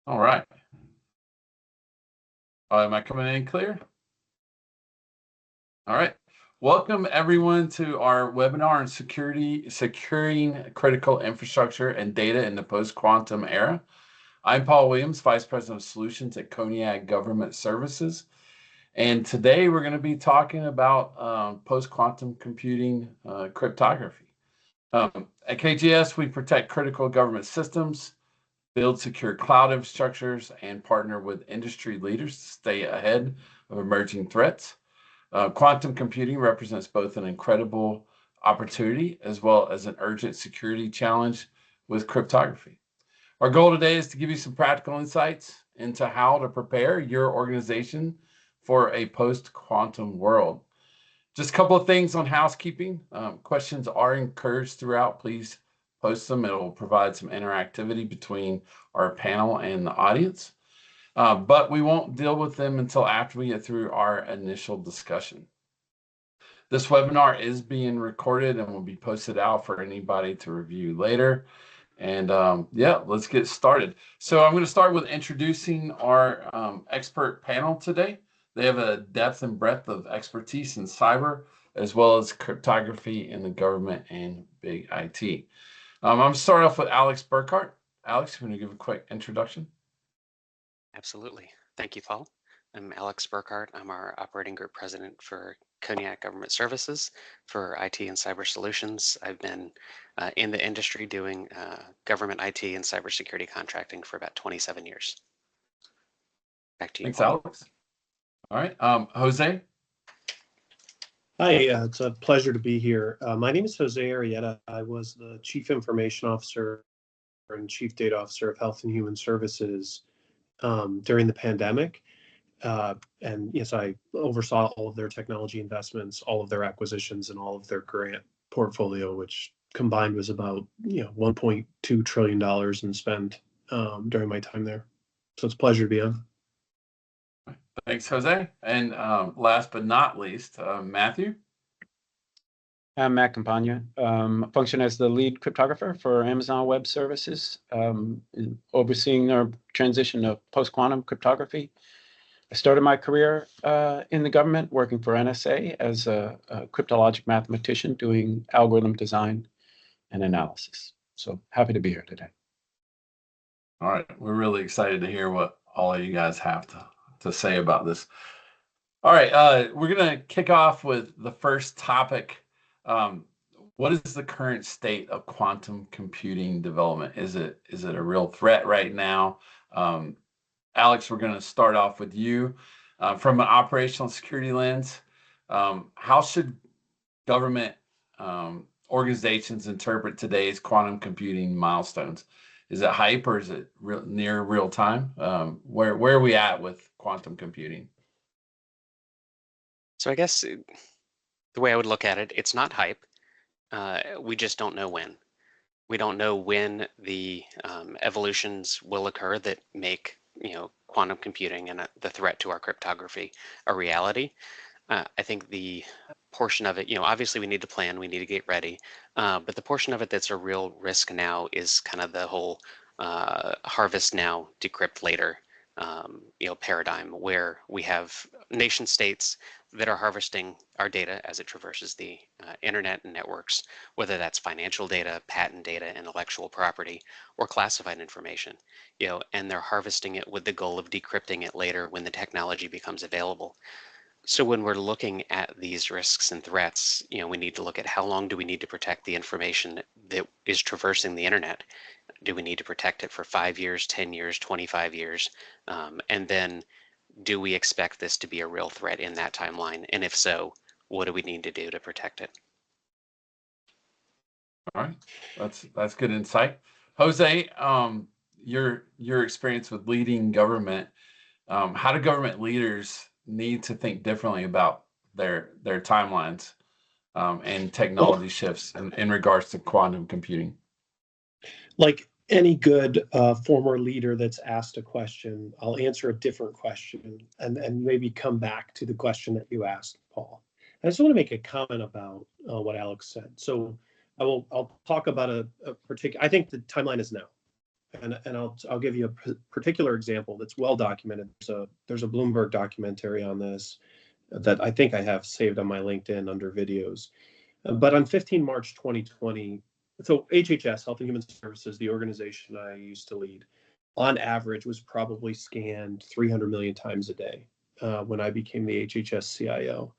All right. Am I coming in clear? All right. Welcome everyone to our webinar on securing critical infrastructure and data in the post-quantum era. I'm Paul Williams, Vice President of Solutions at Cognac Government Services. And today we're going to be talking about post-quantum computing cryptography. At KGS, we protect critical government systems, build secure cloud infrastructures, and partner with industry leaders to stay ahead of emerging threats. Quantum computing represents both an incredible opportunity as well as an urgent security challenge with cryptography. Our goal today is to give you some practical insights into how to prepare your organization for a post-quantum world. Just a couple of things on housekeeping. Questions are encouraged throughout. Please post them. It will provide some interactivity between our panel and the audience. But we won't deal with them until after we get through our initial discussion. This webinar is being recorded and will be posted out for anybody to review later. And yeah, let's get started. So I'm going to start with introducing our expert panel today. They have a depth and breadth of expertise in cyber, as well as cryptography in the government and big IT. I'm going to start off with Alex Burkhart. Alex, you want to give a quick introduction? Absolutely. Thank you, Paul. I'm Alex Burkhart. I'm our operating group president for Cognac Government Services for IT and cyber solutions. I've been in the industry doing government IT and cybersecurity contracting for about 27 years. Back to you, Thanks, Paul. Alex. All right, Jose. Hi, it's a pleasure to be here. My name is Jose Arrieta. I was the Chief Information Officer and Chief Data Officer of Health and Human Services during the pandemic. And yes, I oversaw all of their technology investments, all of their acquisitions, and all of their grant portfolio, which combined was about $1.2 trillion in spend during my time there. So it's a pleasure to be on. Thanks, Jose. And last but not least, Matthew. I'm Matt Campagna. Function as the lead cryptographer for Amazon Web Services, overseeing our transition to post-quantum cryptography. I started my career in the government working for NSA as a cryptologic mathematician doing algorithm design and analysis. So happy to be here today. All right, we're really excited to hear what all of you guys have to say about this. All right, we're going to kick off with the first topic. What is the current state of quantum computing development? Is it a real threat right now? Alex, we're going to start off with you. From an operational security lens, how should government organizations interpret today's quantum computing milestones? Is it hype or is it near real time? Where are we at with quantum computing? So I guess the way I would look at it, it's not hype. We just don't know when. We don't know when the evolutions will occur that make quantum computing and the threat to our cryptography a reality. I think the portion of it, obviously we need to plan, we need to get ready, but the portion of it that's a real risk now is kind of the whole harvest now, decrypt later paradigm, where we have nation states that are harvesting our data as it traverses the internet and networks, whether that's financial data, patent data, intellectual property, or classified information, and they're harvesting it with the goal of decrypting it later when the technology becomes available. So when we're looking at these risks and threats, we need to look at how long do we need to protect the information that is traversing the internet? Do we need to protect it for 5 years, 10 years, 25 years? And then do we expect this to be a real threat in that timeline? And if so, what do we need to do to protect it? All right, that's good insight. Jose, your experience with leading government, how do government leaders need to think differently about their timelines and technology shifts in regards to quantum computing? Like any good former leader that's asked a question, I'll answer a different question and maybe come back to the question that you asked, Paul. I just want to make a comment about what Alex said. So I'll talk about a particular, I think the timeline is now. and I'll give you a particular example that's well documented. There's a Bloomberg documentary on this that I think I have saved on my LinkedIn under videos. But on 15 March 2020, so HHS, Health and Human Services, the organization I used to lead, on average was probably scanned 300 million times a day when I became the HHS CIO.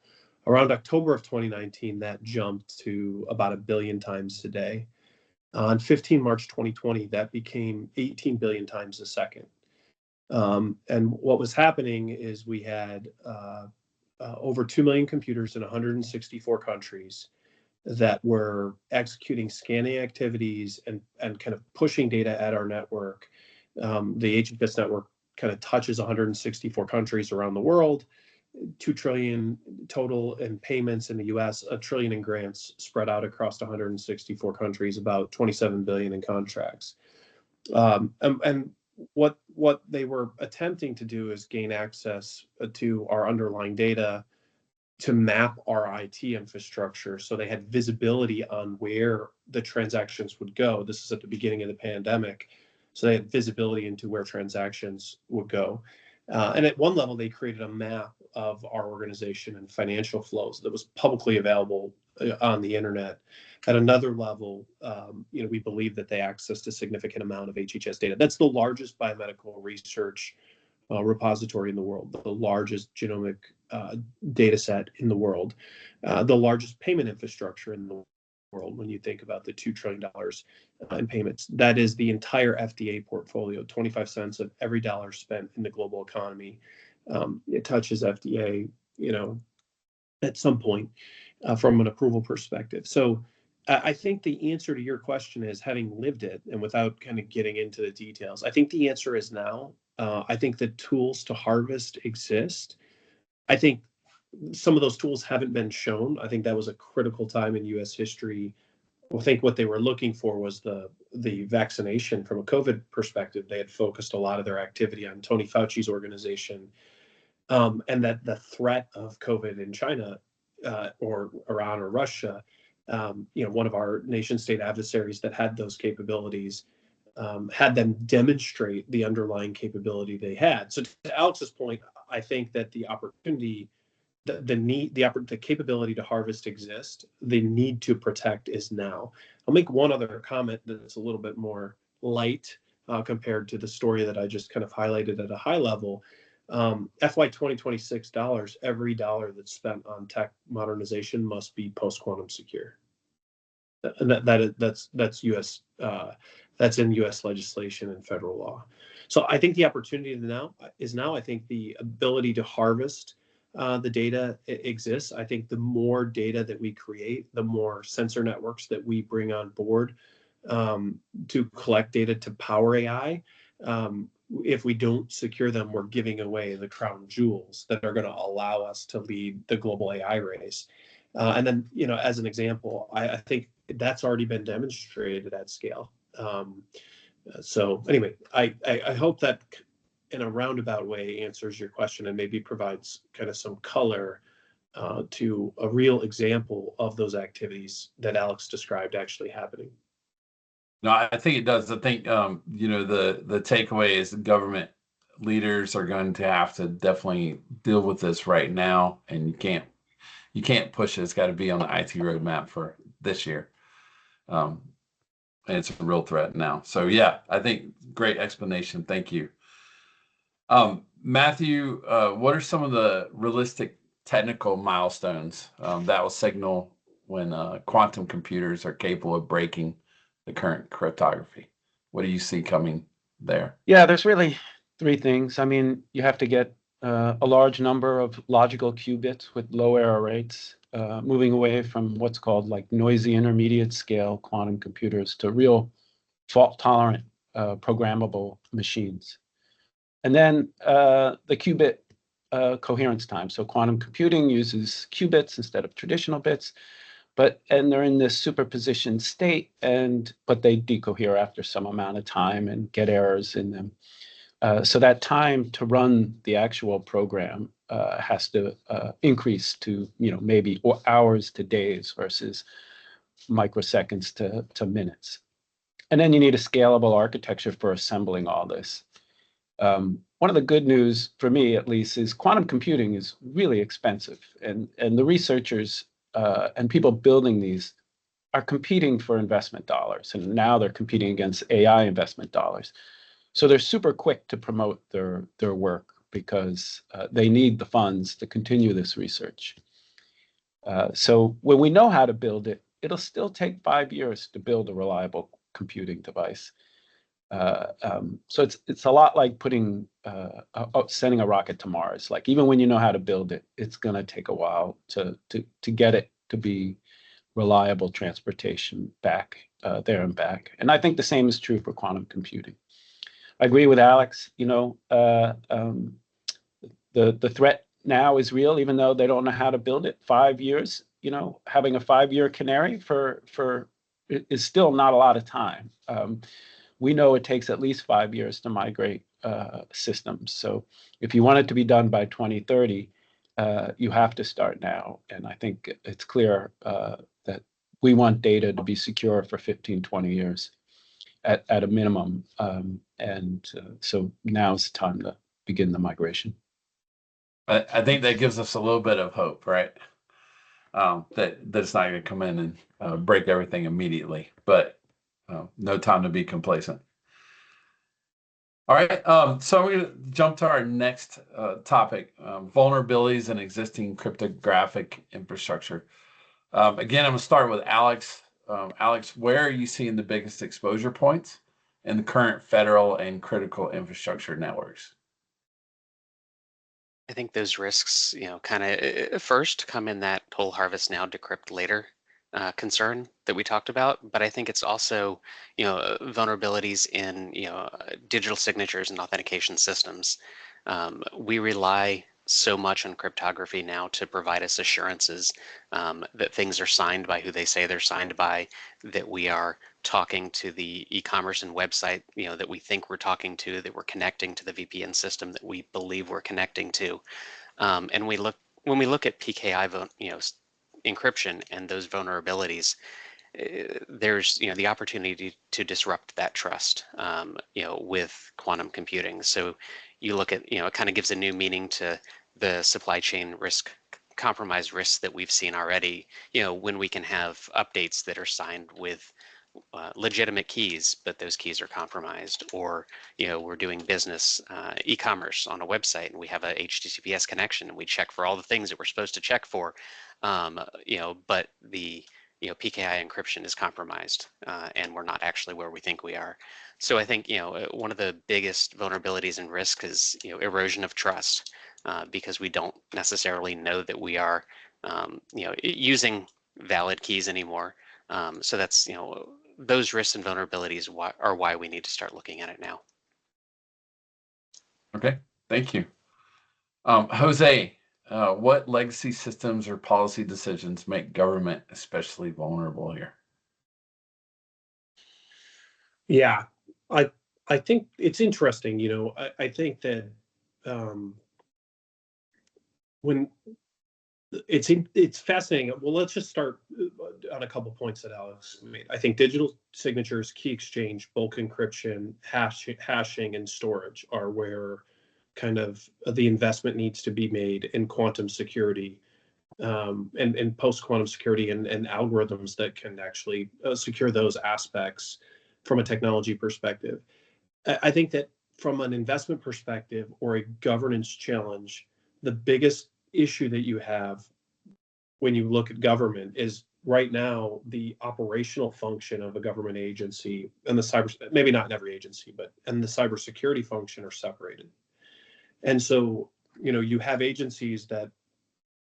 Around October of 2019, that jumped to about 1 billion times a day. On 15 March 2020, that became 18 billion times a second. And what was happening is we had over 2 million computers in 164 countries that were executing scanning activities and kind of pushing data at our network. The HHS network kind of touches 164 countries around the world. 2 trillion total in payments in the US, 1 trillion in grants spread out across 164 countries, about 27 billion in contracts. And what they were attempting to do is gain access to our underlying data to map our IT infrastructure so they had visibility on where the transactions would go. This is at the beginning of the pandemic. So they had visibility into where transactions would go. And at one level, they created a map of our organization and financial flows that was publicly available on the internet. At another level, we believe that they accessed a significant amount of HHS data. That's the largest biomedical research repository in the world, the largest genomic data set in the world, the largest payment infrastructure in the world when you think about the $2 trillion in payments. That is the entire FDA portfolio, 25 cents of every dollar spent in the global economy. It touches FDA, at some point from an approval perspective. So I think the answer to your question is, having lived it and without kind of getting into the details, I think the answer is now. I think the tools to harvest exist. I think some of those tools haven't been shown. I think that was a critical time in U.S. history. I think what they were looking for was the vaccination from a COVID perspective. They had focused a lot of their activity on Tony Fauci's organization, and that the threat of COVID in China or Iran or Russia, one of our nation state adversaries that had those capabilities, had them demonstrate the underlying capability they had. So to Alex's point, I think that the opportunity, the capability to harvest exists. The need to protect is now. I'll make one other comment that's a little bit more light compared to the story that I just kind of highlighted at a high level. FY 2026 dollars, every dollar that's spent on tech modernization must be post-quantum secure. And that's U.S. That's in U.S. legislation and federal law. So I think the opportunity now. I think the ability to harvest the data exists. I think the more data that we create, the more sensor networks that we bring on board to collect data to power AI. If we don't secure them, we're giving away the crown jewels that are going to allow us to lead the global AI race. And then, as an example, I think that's already been demonstrated at scale. So anyway, I hope that in a roundabout way answers your question and maybe provides kind of some color to a real example of those activities that Alex described actually happening. No, I think it does. I think the takeaway is the government leaders are going to have to definitely deal with this right now, and you can't push it. It's got to be on the IT roadmap for this year. And it's a real threat now. So yeah, I think great explanation. Thank you. Matthew, what are some of the realistic technical milestones that will signal when quantum computers are capable of breaking the current cryptography? What do you see coming there? Yeah, there's really 3 things. I mean, you have to get a large number of logical qubits with low error rates, moving away from what's called like noisy intermediate scale quantum computers to real fault tolerant programmable machines. And then the qubit coherence time. So quantum computing uses qubits instead of traditional bits, and they're in this superposition state, but they decohere after some amount of time and get errors in them. So that time to run the actual program has to increase to maybe hours to days versus microseconds to minutes. And then you need a scalable architecture for assembling all this. One of the good news, for me at least, is quantum computing is really expensive. And the researchers and people building these are competing for investment dollars. And now they're competing against AI investment dollars. So they're super quick to promote their work because they need the funds to continue this research. So when we know how to build it, it'll still take 5 years to build a reliable computing device. So it's a lot like putting sending a rocket to Mars. Like even when you know how to build it, it's going to take a while to get it to be reliable transportation back there and back. And I think the same is true for quantum computing. I agree with Alex. You know, the threat now is real, even though they don't know how to build it. 5 years, you know, having a 5-year canary for is still not a lot of time. We know it takes at least 5 years to migrate systems. So if you want it to be done by 2030, you have to start now. And I think it's clear that we want data to be secure for 15, 20 years at a minimum. So now's the time to begin the migration. I think that gives us a little bit of hope, right? That it's not going to come in and break everything immediately, but no time to be complacent. All right, so we're going to jump to our next topic, vulnerabilities in existing cryptographic infrastructure. Again, I'm going to start with Alex. Alex, where are you seeing the biggest exposure points in the current federal and critical infrastructure networks? I think those risks, you know, kind of first come in that whole harvest now, decrypt later concern that we talked about. But I think it's also, you know, vulnerabilities in, you know, digital signatures and authentication systems. We rely so much on cryptography now to provide us assurances that things are signed by who they say they're signed by, that we are talking to the e-commerce and website, you know, that we think we're talking to, that we're connecting to the VPN system that we believe we're connecting to. And when we look at PKI, you know, encryption and those vulnerabilities, there's, you know, the opportunity to disrupt that trust, you know, with quantum computing. So you look at, you know, it kind of gives a new meaning to the supply chain risk, compromise risks that we've seen already, you know, when we can have updates that are signed with legitimate keys, but those keys are compromised, or, you know, we're doing business e-commerce on a website and we have a HTTPS connection and we check for all the things that we're supposed to check for, you know, but the, you know, PKI encryption is compromised and we're not actually where we think we are. So I think, you know, one of the biggest vulnerabilities and risk is, you know, erosion of trust because we don't necessarily know that we are, you know, using valid keys anymore. So that's, you know, those risks and vulnerabilities are why we need to start looking at it now. Okay, thank you. Jose, what legacy systems or policy decisions make government especially vulnerable here? Yeah, I think it's interesting. You know, I think that when it's fascinating. Well, let's just start on a couple points that Alex made. I think digital signatures, key exchange, bulk encryption, hashing, and storage are where kind of the investment needs to be made in quantum security and post-quantum security and algorithms that can actually secure those aspects from a technology perspective. I think that from an investment perspective or a governance challenge, the biggest issue that you have when you look at government is right now the operational function of a government agency and the cyber, maybe not in every agency, but and the cybersecurity function are separated. And so, you know, you have agencies that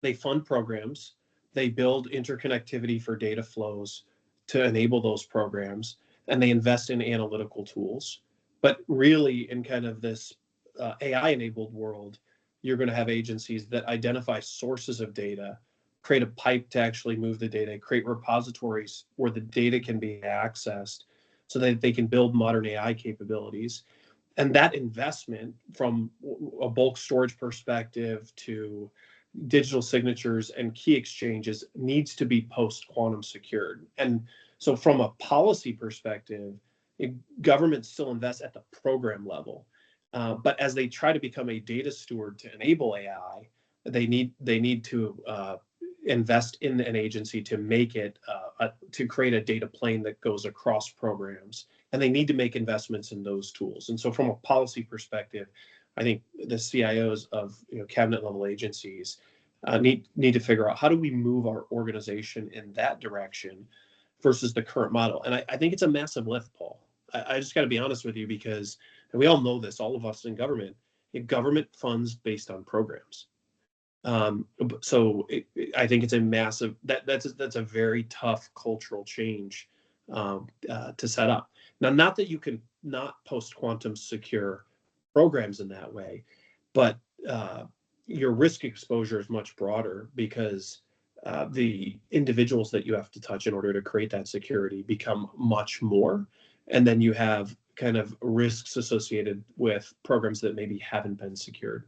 they fund programs, they build interconnectivity for data flows to enable those programs, and they invest in analytical tools. But really, in kind of this AI-enabled world, you're going to have agencies that identify sources of data, create a pipe to actually move the data, create repositories where the data can be accessed so that they can build modern AI capabilities. And that investment from a bulk storage perspective to digital signatures and key exchanges needs to be post-quantum secured. And so from a policy perspective, Governments still invest at the program level, but as they try to become a data steward to enable AI, they need to invest in an agency to make it to create a data plane that goes across programs, and they need to make investments in those tools. And so, from a policy perspective, I think the CIOs of cabinet level agencies need to figure out, how do we move our organization in that direction versus the current model. And I think it's a massive lift, Paul. I just got to be honest with you, because, and we all know this, all of us in government, government funds based on programs. So I think it's a massive, that's a very tough cultural change to set up. Now, not that you can not post-quantum secure programs in that way, but your risk exposure is much broader, because the individuals that you have to touch in order to create that security become much more. And then you have kind of risks associated with programs that maybe haven't been secured.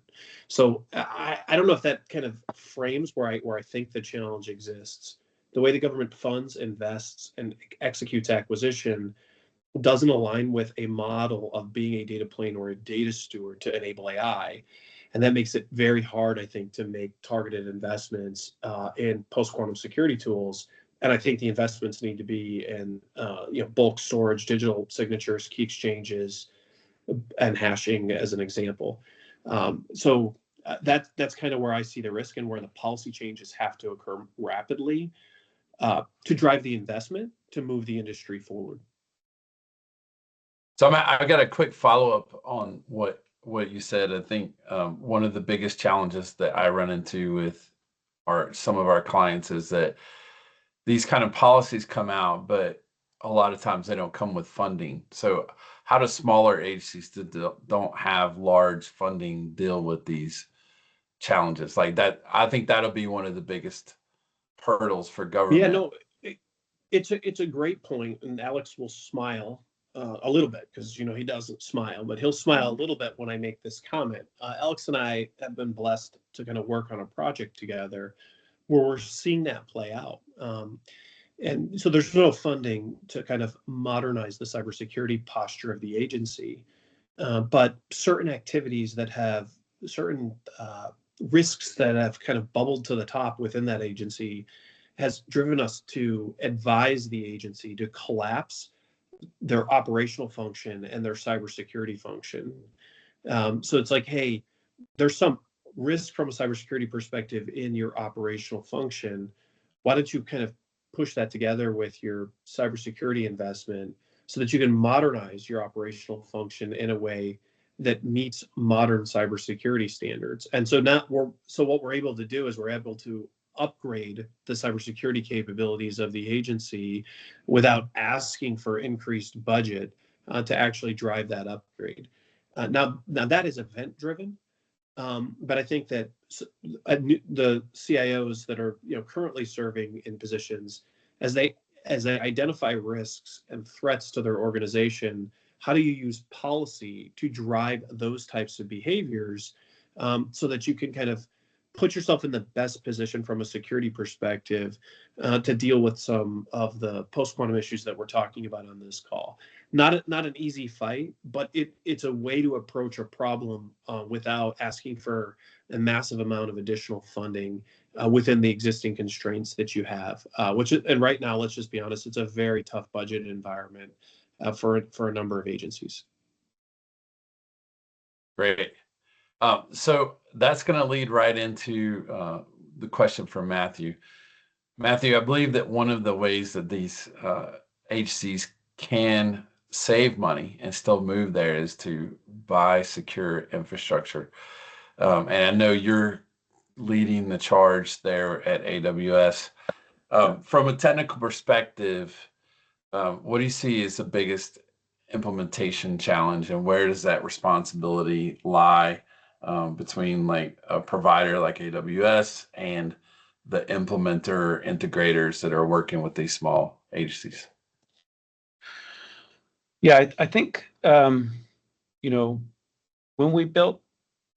So I don't know if that kind of frames where I think the challenge exists. The way the government funds, invests, and executes acquisition doesn't align with a model of being a data plane or a data steward to enable AI. And that makes it very hard, I think, to make targeted investments in post-quantum security tools. And I think the investments need to be in bulk storage, digital signatures, key exchanges, and hashing as an example. So that's kind of where I see the risk, and where the policy changes have to occur rapidly to drive the investment to move the industry forward. So I've got a quick follow-up on what you said. I think one of the biggest challenges that I run into with some of our clients is that these kind of policies come out, but a lot of times they don't come with funding. So how do smaller agencies that don't have large funding deal with these challenges like that? I think that'll be one of the biggest hurdles for government. Yeah, no, it's a great point, and Alex will smile a little bit, because he doesn't smile, but he'll smile a little bit when I make this comment. Alex and I have been blessed to kind of work on a project together where we're seeing that play out. And so there's no funding to kind of modernize the cybersecurity posture of the agency, but certain activities that have certain risks that have kind of bubbled to the top within that agency has driven us to advise the agency to collapse their operational function and their cybersecurity function. So it's like, hey, there's some risk from a cybersecurity perspective in your operational function. Why don't you kind of push that together with your cybersecurity investment so that you can modernize your operational function in a way that meets modern cybersecurity standards? And so what we're able to do is we're able to upgrade the cybersecurity capabilities of the agency without asking for increased budget to actually drive that upgrade. Now that is event driven, but I think that the CIOs that are currently serving in positions, as they identify risks and threats to their organization, how do you use policy to drive those types of behaviors so that you can kind of put yourself in the best position from a security perspective to deal with some of the post-quantum issues that we're talking about on this call. Not an easy fight, but it's a way to approach a problem without asking for a massive amount of additional funding within the existing constraints that you have. And right now, let's just be honest, it's a very tough budget environment for a number of agencies. Great. So that's going to lead right into the question from Matthew. Matthew, I believe that one of the ways that these agencies can save money and still move there is to buy secure infrastructure. And I know you're leading the charge there at AWS. From a technical perspective, what do you see as the biggest implementation challenge, and where does that responsibility lie between like a provider like AWS and the implementer integrators that are working with these small agencies? Yeah, I think, when we built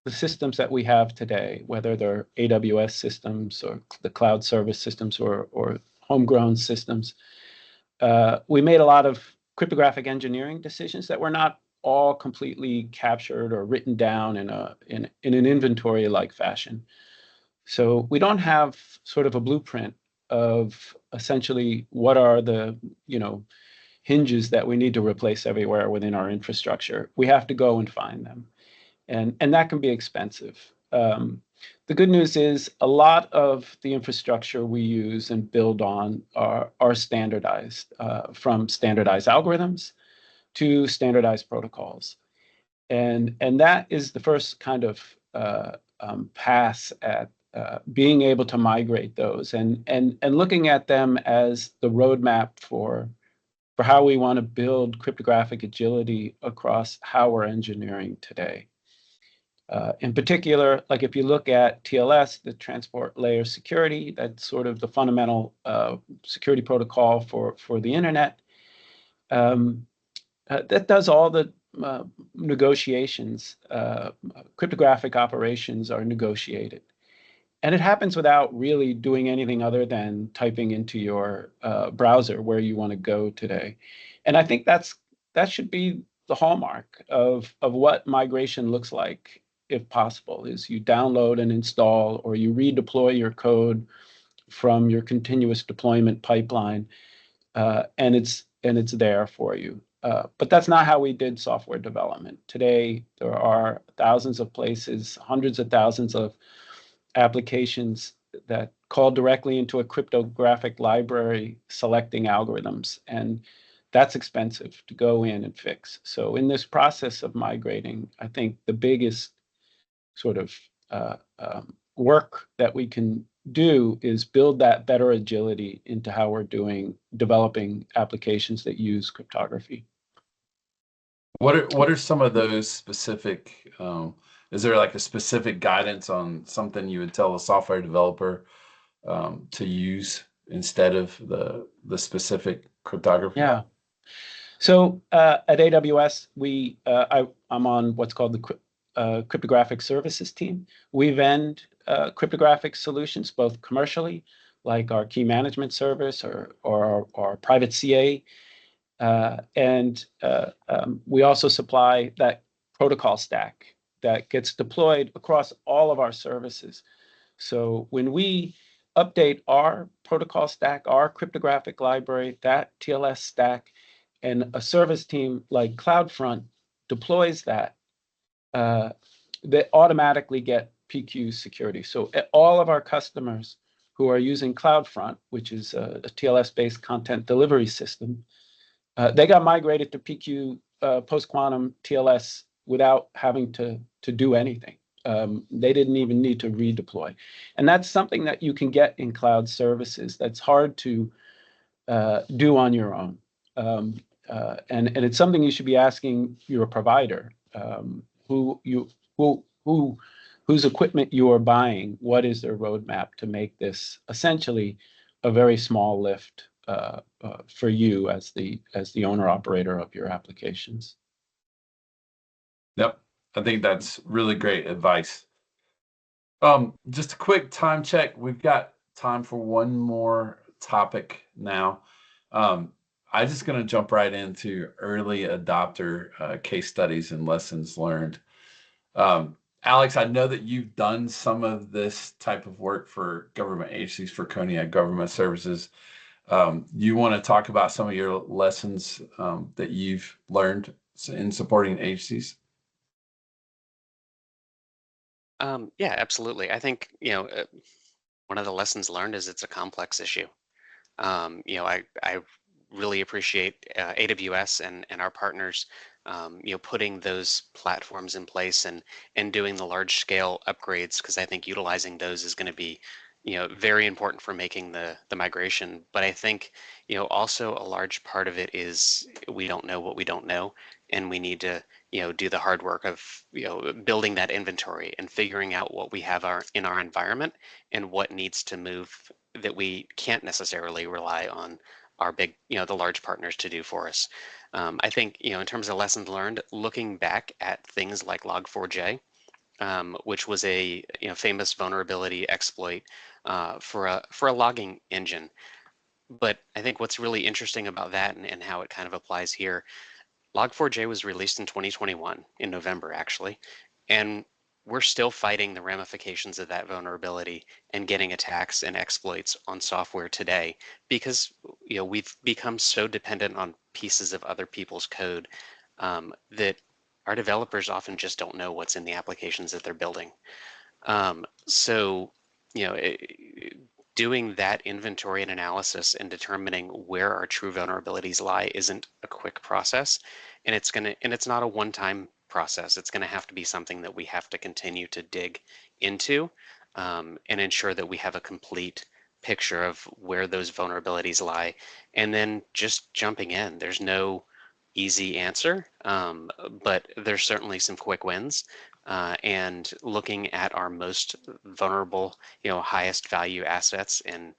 the systems that we have today, whether they're AWS systems or the cloud service systems or homegrown systems, we made a lot of cryptographic engineering decisions that were not all completely captured or written down in an inventory-like fashion. So we don't have sort of a blueprint of essentially what are the, hinges that we need to replace everywhere within our infrastructure. We have to go and find them. And that can be expensive. The good news is a lot of the infrastructure we use and build on are standardized, from standardized algorithms to standardized protocols. And that is the first kind of pass at being able to migrate those and looking at them as the roadmap for how we want to build cryptographic agility across how we're engineering today. In particular, like if you look at TLS, the transport layer security, that's sort of the fundamental security protocol for the internet. That does all the negotiations. Cryptographic operations are negotiated. And it happens without really doing anything other than typing into your browser where you want to go today. And I think that should be the hallmark of what migration looks like, if possible, is you download and install or you redeploy your code from your continuous deployment pipeline, and it's there for you. But that's not how we did software development. Today, there are thousands of places, hundreds of thousands of applications that call directly into a cryptographic library selecting algorithms. And that's expensive to go in and fix. So in this process of migrating, I think the biggest sort of work that we can do is build that better agility into how we're developing applications that use cryptography. What are some of those specific? Is there like a specific guidance on something you would tell a software developer to use instead of the specific cryptography? Yeah. So at AWS, I'm on what's called the cryptographic services team. We vend cryptographic solutions both commercially, like our key management service or our private CA. And we also supply that protocol stack that gets deployed across all of our services. So when we update our protocol stack, our cryptographic library, that TLS stack, and a service team like CloudFront deploys that, they automatically get PQ security. So all of our customers who are using CloudFront, which is a TLS-based content delivery system, they got migrated to PQ post-quantum TLS without having to do anything. They didn't even need to redeploy. And that's something that you can get in cloud services that's hard to do on your own. And it's something you should be asking your provider, whose equipment you are buying. What is their roadmap to make this essentially a very small lift for you as the owner operator of your applications? Yep, I think that's really great advice. Just a quick time check. We've got time for one more topic now. I'm just going to jump right into early adopter case studies and lessons learned. Alex, I know that you've done some of this type of work for government agencies, for Cogniac Government Services. You want to talk about some of your lessons that you've learned in supporting agencies? Yeah, absolutely. I think, one of the lessons learned is it's a complex issue. I really appreciate AWS and our partners, putting those platforms in place and doing the large scale upgrades, because I think utilizing those is going to be, very important for making the migration. But I think, also a large part of it is we don't know what we don't know, and we need to, do the hard work of, building that inventory and figuring out what we have in our environment and what needs to move that we can't necessarily rely on our big, the large partners to do for us. I think, in terms of lessons learned, looking back at things like Log4j, which was a famous vulnerability exploit for a logging engine. But I think what's really interesting about that and how it kind of applies here, Log4j was released in 2021, in November actually, and we're still fighting the ramifications of that vulnerability and getting attacks and exploits on software today because we've become so dependent on pieces of other people's code that our developers often just don't know what's in the applications that they're building. So, doing that inventory and analysis and determining where our true vulnerabilities lie isn't a quick process, and it's not a one-time process. It's gonna have to be something that we have to continue to dig into and ensure that we have a complete picture of where those vulnerabilities lie, and then just jumping in. There's no easy answer, but there's certainly some quick wins. And looking at our most vulnerable, highest value assets and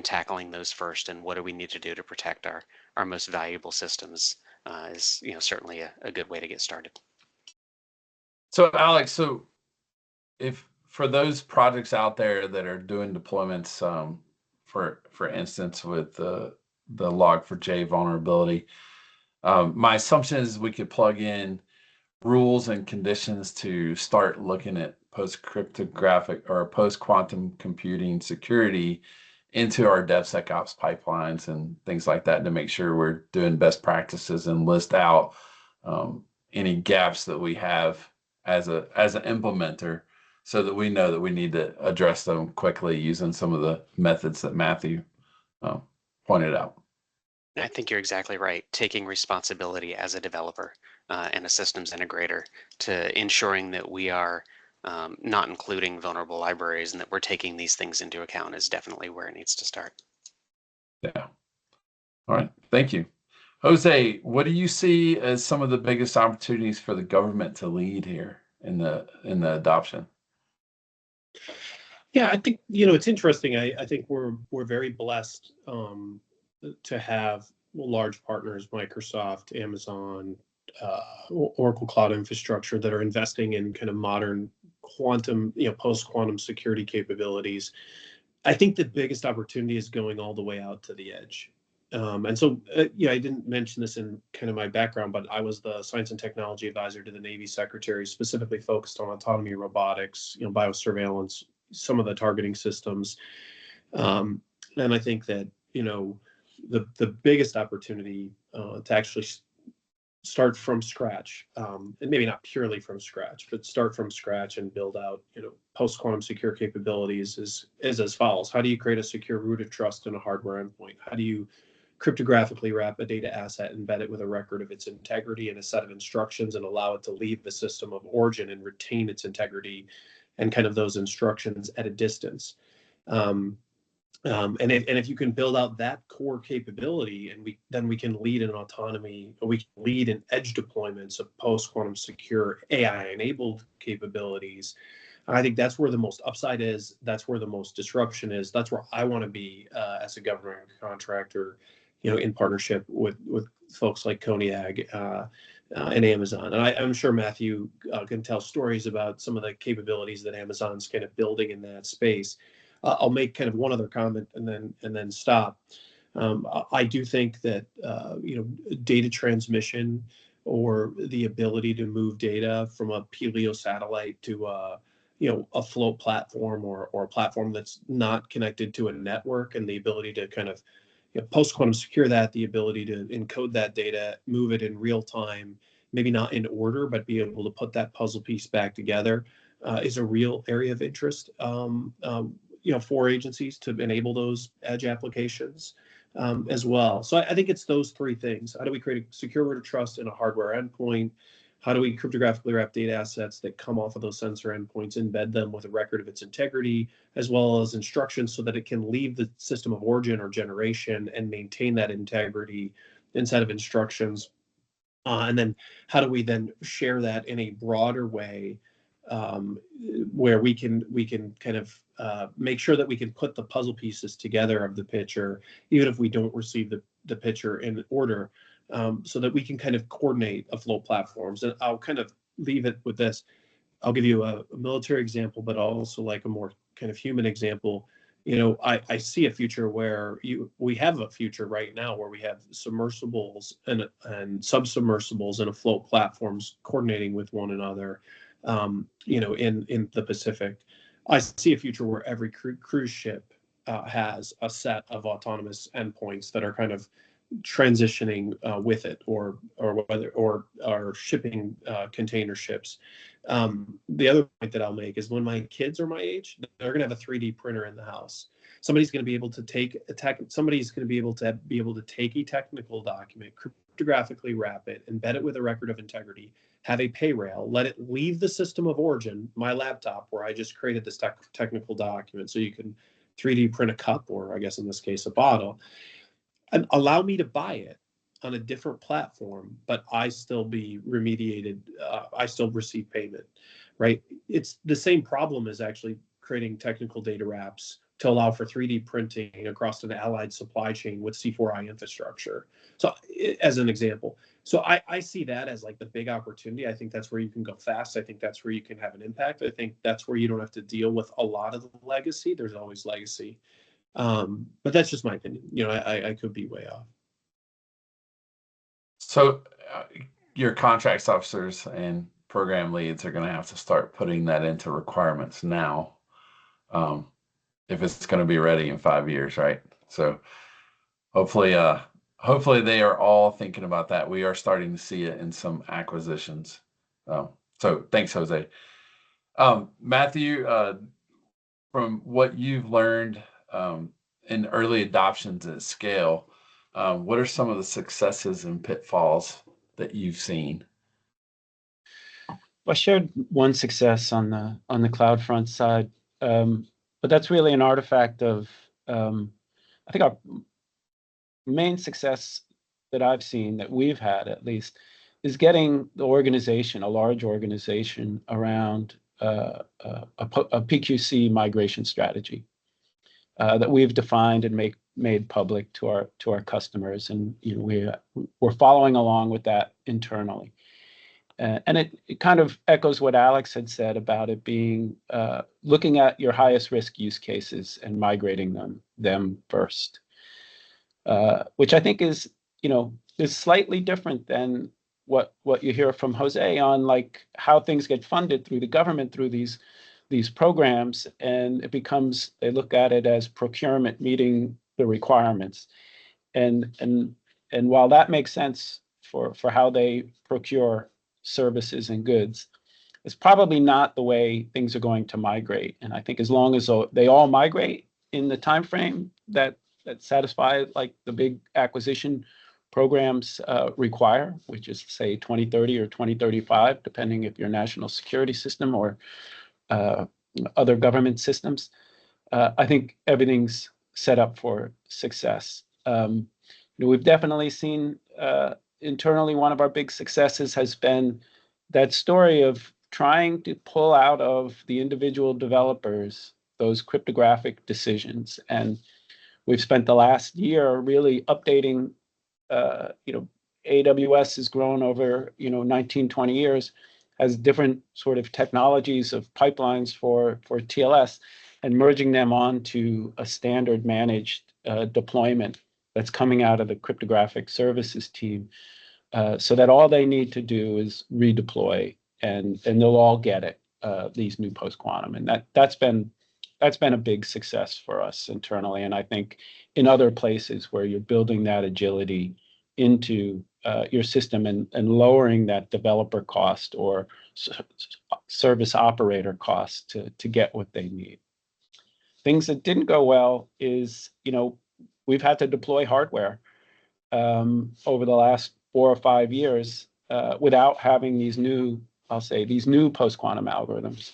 tackling those first, and what do we need to do to protect our most valuable systems is certainly a good way to get started. So Alex, so if for those projects out there that are doing deployments, for instance, with the Log4j vulnerability, my assumption is we could plug in rules and conditions to start looking at post-cryptographic or post-quantum computing security into our DevSecOps pipelines and things like that to make sure we're doing best practices and list out any gaps that we have as an implementer, so that we know that we need to address them quickly using some of the methods that Matthew pointed out. I think you're exactly right. Taking responsibility as a developer and a systems integrator to ensuring that we are not including vulnerable libraries and that we're taking these things into account is definitely where it needs to start. Yeah. All right. Thank you. Jose, what do you see as some of the biggest opportunities for the government to lead here in the adoption? Yeah, I think it's interesting. I think we're very blessed to have large partners, Microsoft, Amazon, Oracle Cloud Infrastructure, that are investing in kind of modern quantum, post-quantum security capabilities. I think the biggest opportunity is going all the way out to the edge. And so, I didn't mention this in kind of my background, but I was the science and technology advisor to the Navy Secretary, specifically focused on autonomy, robotics, biosurveillance, some of the targeting systems. And I think that, the biggest opportunity to actually start from scratch, and maybe not purely from scratch, but start from scratch and build out, post-quantum secure capabilities is as follows. How do you create a secure root of trust in a hardware endpoint? How do you cryptographically wrap a data asset, embed it with a record of its integrity and a set of instructions, and allow it to leave the system of origin and retain its integrity and kind of those instructions at a distance? And if you can build out that core capability, and we can lead in autonomy, or we can lead in edge deployments of post-quantum secure AI-enabled capabilities, I think that's where the most upside is. That's where the most disruption is. That's where I want to be as a government contractor, in partnership with folks like Coniag and Amazon. And I'm sure Matthew can tell stories about some of the capabilities that Amazon's kind of building in that space. I'll make kind of one other comment and then stop. I do think that data transmission, or the ability to move data from a Pelio satellite to a float platform, or a platform that's not connected to a network, and the ability to kind of post-quantum secure that, the ability to encode that data, move it in real time, maybe not in order, but be able to put that puzzle piece back together, is a real area of interest for agencies to enable those edge applications as well. So I think it's those three things. How do we create a secure root of trust in a hardware endpoint? How do we cryptographically wrap data assets that come off of those sensor endpoints, embed them with a record of its integrity, as well as instructions so that it can leave the system of origin or generation and maintain that integrity inside of instructions? And then how do we then share that in a broader way, where we can kind of make sure that we can put the puzzle pieces together of the picture, even if we don't receive the picture in order, so that we can kind of coordinate a flow of platforms. And I'll kind of leave it with this. I'll give you a military example, but also like a more kind of human example. I see a future where we have a future right now where we have submersibles and submersibles and afloat platforms coordinating with one another, in the Pacific. I see a future where every cruise ship has a set of autonomous endpoints that are kind of transitioning with it, or shipping container ships. The other point that I'll make is when my kids are my age, they're going to have a 3D printer in the house. Somebody's going to be able to take a technical document, cryptographically wrap it, embed it with a record of integrity, have a pay rail, let it leave the system of origin, my laptop, where I just created this technical document, so you can 3D print a cup, or I guess in this case, a bottle, and allow me to buy it on a different platform, but I still be remediated. I still receive payment, right? It's the same problem as actually creating technical data wraps to allow for 3D printing across an allied supply chain with C4I infrastructure. So as an example, so I see that as like the big opportunity. I think that's where you can go fast. I think that's where you can have an impact. I think that's where you don't have to deal with a lot of the legacy. There's always legacy. But that's just my opinion. I could be way off. So your contracts officers and program leads are going to have to start putting that into requirements now, if it's going to be ready in 5 years, right? So hopefully they are all thinking about that. We are starting to see it in some acquisitions. So thanks, Jose. Matthew, from what you've learned in early adoptions at scale, what are some of the successes and pitfalls that you've seen? I shared one success on the CloudFront side, but that's really an artifact of I think our main success that I've seen, that we've had at least, is getting the organization, a large organization, around a PQC migration strategy that we've defined and made public to our customers, and we're following along with that internally. And it kind of echoes what Alex had said about it being looking at your highest risk use cases and migrating them first, which I think is slightly different than what you hear from Jose on, like, how things get funded through the government through these programs, and they look at it as procurement meeting the requirements, and while that makes sense for how they procure services and goods, it's probably not the way things are going to migrate. And I think as long as they all migrate in the time frame that satisfy, like, the big acquisition programs require, which is, say, 2030 or 2035, depending if you're national security system or other government systems, I think everything's set up for success. We've definitely seen internally, one of our big successes has been that story of trying to pull out of the individual developers those cryptographic decisions. And we've spent the last year really updating. AWS has grown over 19, 20 years, has different sort of technologies of pipelines for TLS, and merging them onto a standard managed deployment that's coming out of the cryptographic services team, so that all they need to do is redeploy, and they'll all get it, these new post-quantum. And that's been a big success for us internally. And I think in other places where you're building that agility into your system and lowering that developer cost or service operator cost to get what they need. Things that didn't go well is, we've had to deploy hardware over the last 4 or 5 years without having these new post-quantum algorithms.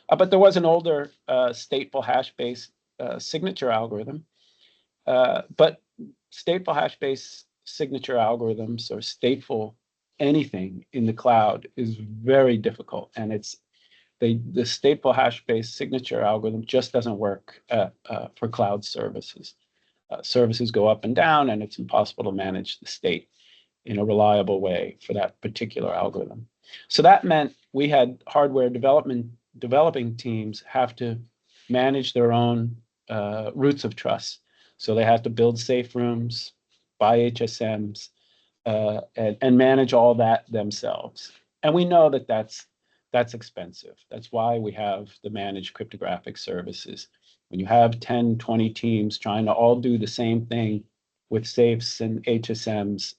But there was an older stateful hash-based signature algorithm. But stateful hash-based signature algorithms, or stateful anything in the cloud, is very difficult. And the stateful hash-based signature algorithm just doesn't work for cloud services. Services go up and down, and it's impossible to manage the state in a reliable way for that particular algorithm. So that meant we had hardware developing teams have to manage their own roots of trust. So they have to build safe rooms, buy HSMs, and manage all that themselves. And we know that that's expensive. That's why we have the managed cryptographic services. When you have 10, 20 teams trying to all do the same thing with safes and HSMs,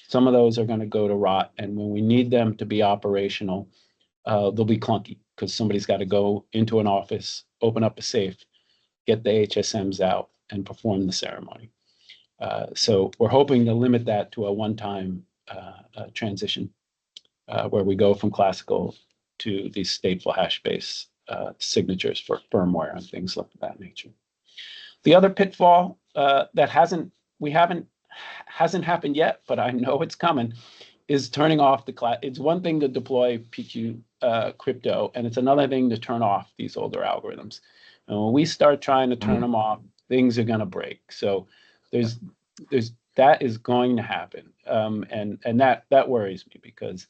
some of those are going to go to rot. And when we need them to be operational, they'll be clunky because somebody's got to go into an office, open up a safe, get the HSMs out, and perform the ceremony. So we're hoping to limit that to a one-time transition where we go from classical to these stateful hash-based signatures for firmware and things of that nature. The other pitfall that hasn't happened yet, but I know it's coming, is turning off the class. It's one thing to deploy PQ crypto, and it's another thing to turn off these older algorithms. And when we start trying to turn them off, things are going to break. So there's that is going to happen, and that worries me because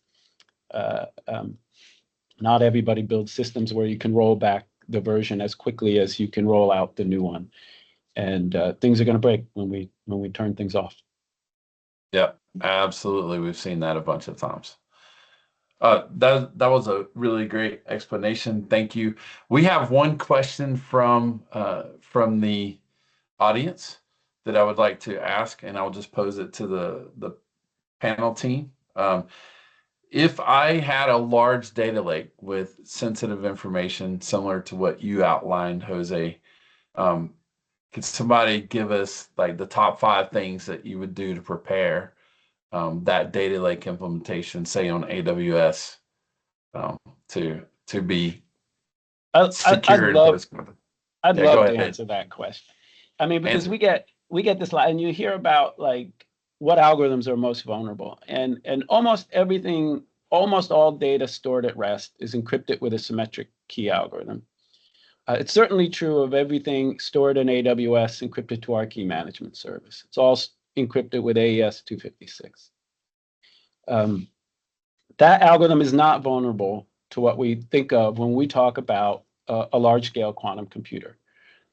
not everybody builds systems where you can roll back the version as quickly as you can roll out the new one, and things are going to break when we turn things off. Yeah, absolutely. We've seen that a bunch of times. That was a really great explanation. Thank you. We have one question from the audience that I would like to ask, and I'll just pose it to the panel team. If I had a large data lake with sensitive information similar to what you outlined, Jose, could somebody give us like the top 5 things that you would do to prepare that data lake implementation, say on AWS, to be secure? I'd love to answer that question. I mean, because we get this lot, and you hear about like what algorithms are most vulnerable, and almost everything, almost all data stored at rest is encrypted with a symmetric key algorithm. It's certainly true of everything stored in AWS encrypted to our key management service. It's all encrypted with AES 256. That algorithm is not vulnerable to what we think of when we talk about a large-scale quantum computer.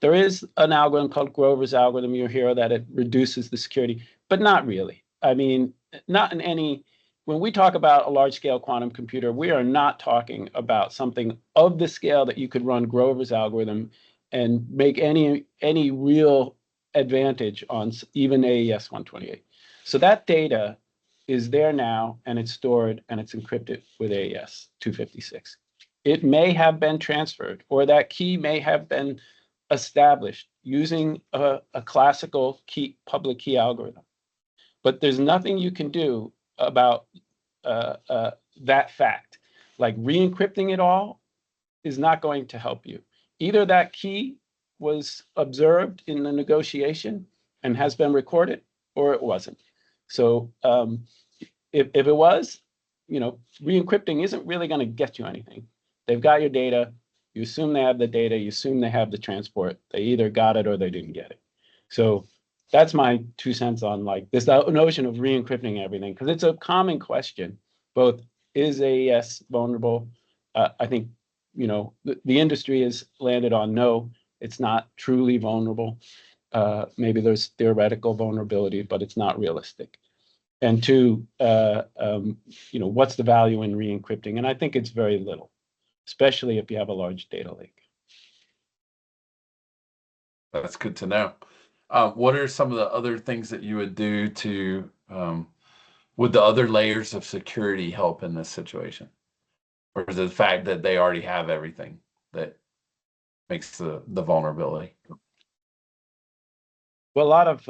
There is an algorithm called Grover's algorithm. You hear that it reduces the security, but not really. I mean, not in any. When we talk about a large-scale quantum computer, we are not talking about something of the scale that you could run Grover's algorithm and make any real advantage on even AES 128. So that data is there now, and it's stored, and it's encrypted with AES 256. It may have been transferred, or that key may have been established using a classical public key algorithm. But there's nothing you can do about that fact. Like re-encrypting it all is not going to help you. Either that key was observed in the negotiation and has been recorded, or it wasn't. So if it was, re-encrypting isn't really going to get you anything. They've got your data. You assume they have the data. You assume they have the transport. They either got it or they didn't get it. So that's my 2 cents on like this notion of re-encrypting everything, because it's a common question. Both, is AES vulnerable? I think the industry has landed on no, it's not truly vulnerable. Maybe there's theoretical vulnerability, but it's not realistic. And 2, what's the value in re-encrypting? And I think it's very little, especially if you have a large data lake. That's good to know. What are some of the other things that you would do to, would the other layers of security help in this situation? Or is it the fact that they already have everything that makes the vulnerability? Well, a lot of,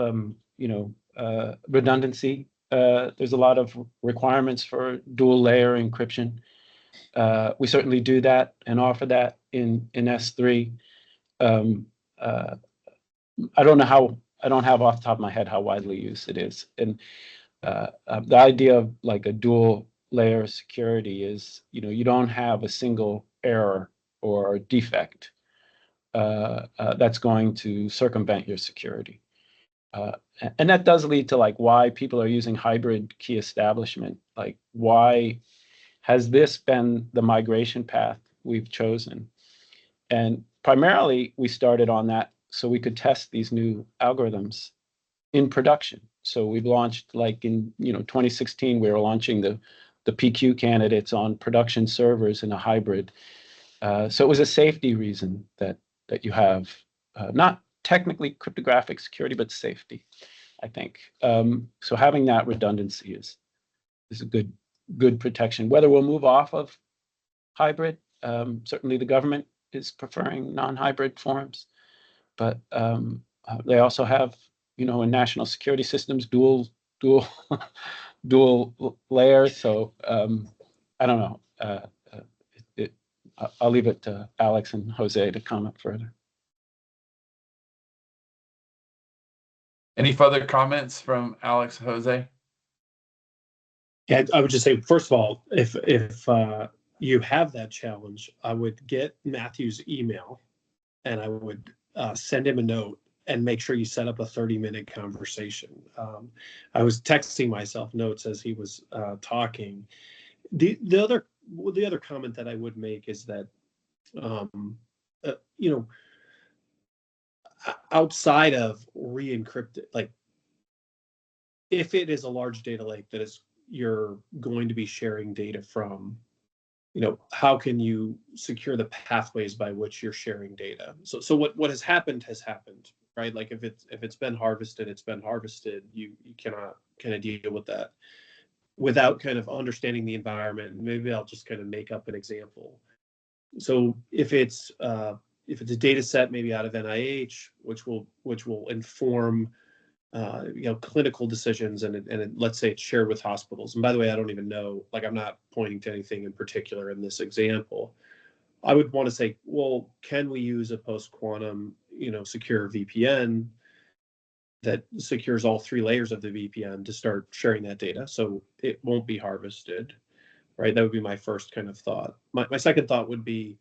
redundancy. There's a lot of requirements for dual layer encryption. We certainly do that and offer that in S3. I don't have off the top of my head how widely used it is. And the idea of like a dual layer security is, you don't have a single error or defect that's going to circumvent your security. And that does lead to like why people are using hybrid key establishment. Like, why has this been the migration path we've chosen? And primarily we started on that so we could test these new algorithms in production. So we've launched, like in 2016, we were launching the PQ candidates on production servers in a hybrid. So it was a safety reason that you have not technically cryptographic security, but safety, I think. So having that redundancy is a good protection. Whether we'll move off of hybrid, certainly the government is preferring non-hybrid forms, but they also have, in national security systems, dual dual layers. So I don't know. I'll leave it to Alex and Jose to comment further. Any further comments from Alex, Jose? Yeah, I would just say, first of all, if you have that challenge, I would get Matthew's email and I would send him a note and make sure you set up a 30-minute conversation. I was texting myself notes as he was talking. The other comment that I would make is that outside of re-encrypted, like if it is a large data lake that is you're going to be sharing data from, how can you secure the pathways by which you're sharing data? So what has happened, right? Like if it's been harvested, it's been harvested. You cannot kind of deal with that without kind of understanding the environment. Maybe I'll just kind of make up an example. So if it's a data set maybe out of NIH, which will inform clinical decisions, and let's say it's shared with hospitals. And by the way, I don't even know, like I'm not pointing to anything in particular in this example. I would want to say, well, can we use a post-quantum, secure VPN that secures all 3 layers of the VPN to start sharing that data so it won't be harvested, right? That would be my first kind of thought. My second thought would be,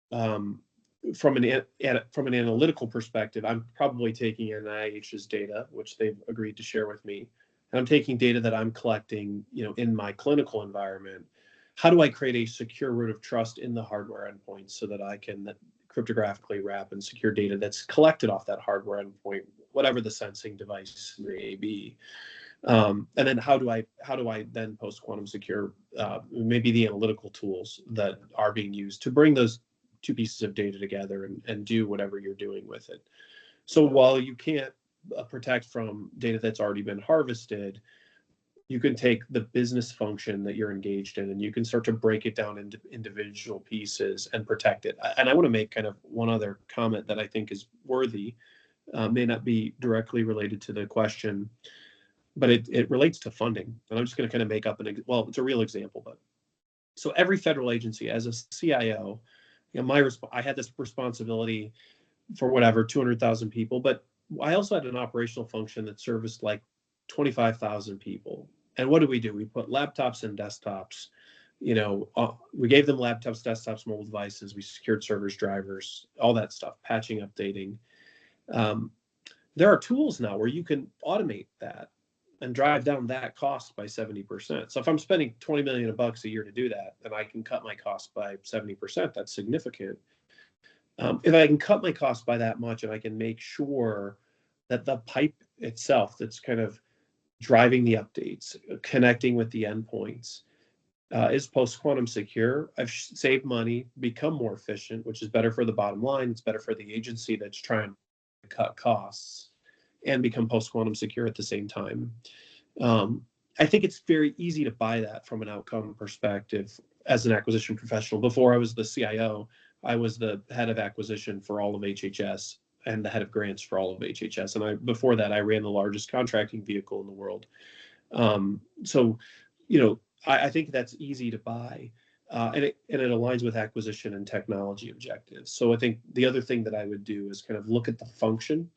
from an analytical perspective, I'm probably taking NIH's data, which they've agreed to share with me, and I'm taking data that I'm collecting, in my clinical environment. How do I create a secure root of trust in the hardware endpoints so that I can cryptographically wrap and secure data that's collected off that hardware endpoint, whatever the sensing device may be? And then how do I then post-quantum secure maybe the analytical tools that are being used to bring those 2 pieces of data together and do whatever you're doing with it. So while you can't protect from data that's already been harvested, you can take the business function that you're engaged in and you can start to break it down into individual pieces and protect it. And I want to make kind of one other comment that I think is worthy, may not be directly related to the question, but it relates to funding. And I'm just going to kind of make up it's a real example, but so every federal agency, as a CIO, I had this responsibility for whatever 200,000 people, but I also had an operational function that serviced like 25,000 people. And what did we do? We put laptops and desktops. We gave them laptops, desktops, mobile devices. We secured servers, drivers, all that stuff, patching, updating. There are tools now where you can automate that and drive down that cost by 70%. So if I'm spending $20 million a year to do that, and I can cut my cost by 70%, that's significant. If I can cut my cost by that much and I can make sure that the pipe itself that's kind of driving the updates, connecting with the endpoints, is post-quantum secure, I've saved money, become more efficient, which is better for the bottom line. It's better for the agency that's trying to cut costs and become post-quantum secure at the same time. I think it's very easy to buy that from an outcome perspective as an acquisition professional. Before I was the CIO, I was the head of acquisition for all of HHS and the head of grants for all of HHS. And before that, I ran the largest contracting vehicle in the world. I think that's easy to buy. And it aligns with acquisition and technology objectives. So I think the other thing that I would do is kind of look at the function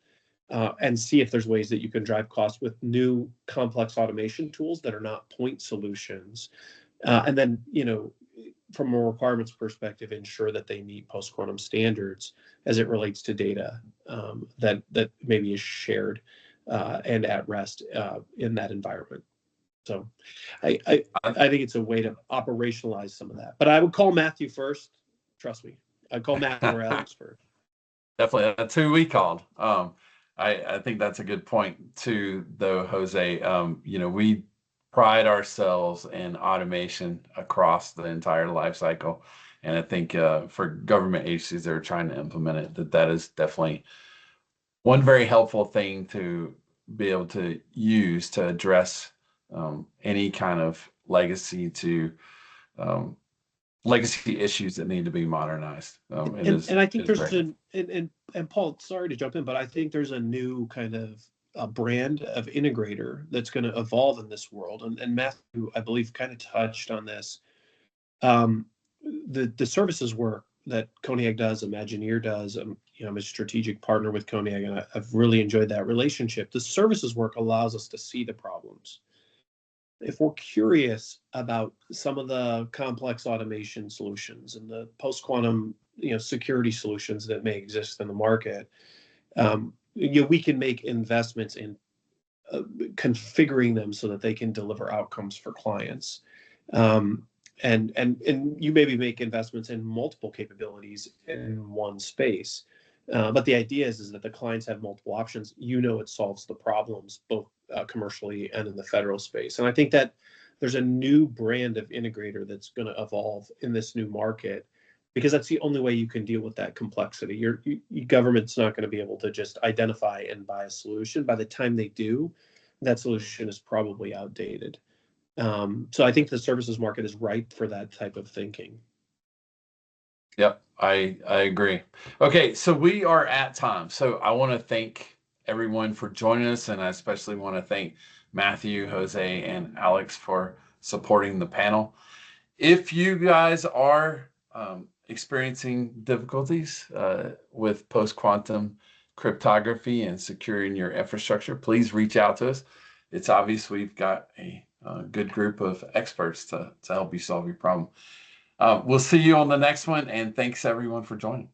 and see if there's ways that you can drive costs with new complex automation tools that are not point solutions. And then, from a requirements perspective, ensure that they meet post-quantum standards as it relates to data that maybe is shared and at rest in that environment. So I think it's a way to operationalize some of that. But I would call Matthew first. Trust me. I'd call Matthew or Alex first. Definitely, that's who we called. I think that's a good point too, though, Jose. We pride ourselves in automation across the entire life cycle, and I think for government agencies that are trying to implement it, that is definitely one very helpful thing to be able to use to address any kind of um, legacy issues that need to be modernized. And I think Is there's great. and Paul, sorry to jump in, but I think there's a new kind of a brand of integrator that's going to evolve in this world. And Matthew, I believe, kind of touched on this. Um, the services work that Cognac does, Imagineer does. I'm a strategic partner with Cognac, and I've really enjoyed that relationship. The services work allows us to see the problems. If we're curious about some of the complex automation solutions and the post-quantum, security solutions that may exist in the market, we can make investments in configuring them so that they can deliver outcomes for clients. And you maybe make investments in multiple capabilities in one space. But the idea is that the clients have multiple options. It solves the problems both commercially and in the federal space. And I think that there's a new brand of integrator that's going to evolve in this new market, because that's the only way you can deal with that complexity. Your government's not going to be able to just identify and buy a solution. By the time they do, that solution is probably outdated. So I think the services market is ripe for that type of thinking. Yep, I agree. Okay, so we are at time. So I want to thank everyone for joining us, and I especially want to thank Matthew, Jose, and Alex for supporting the panel. If you guys are experiencing difficulties with post-quantum cryptography and securing your infrastructure, please reach out to us. It's obvious we've got a good group of experts to help you solve your problem. We'll see you on the next one, and thanks everyone for joining.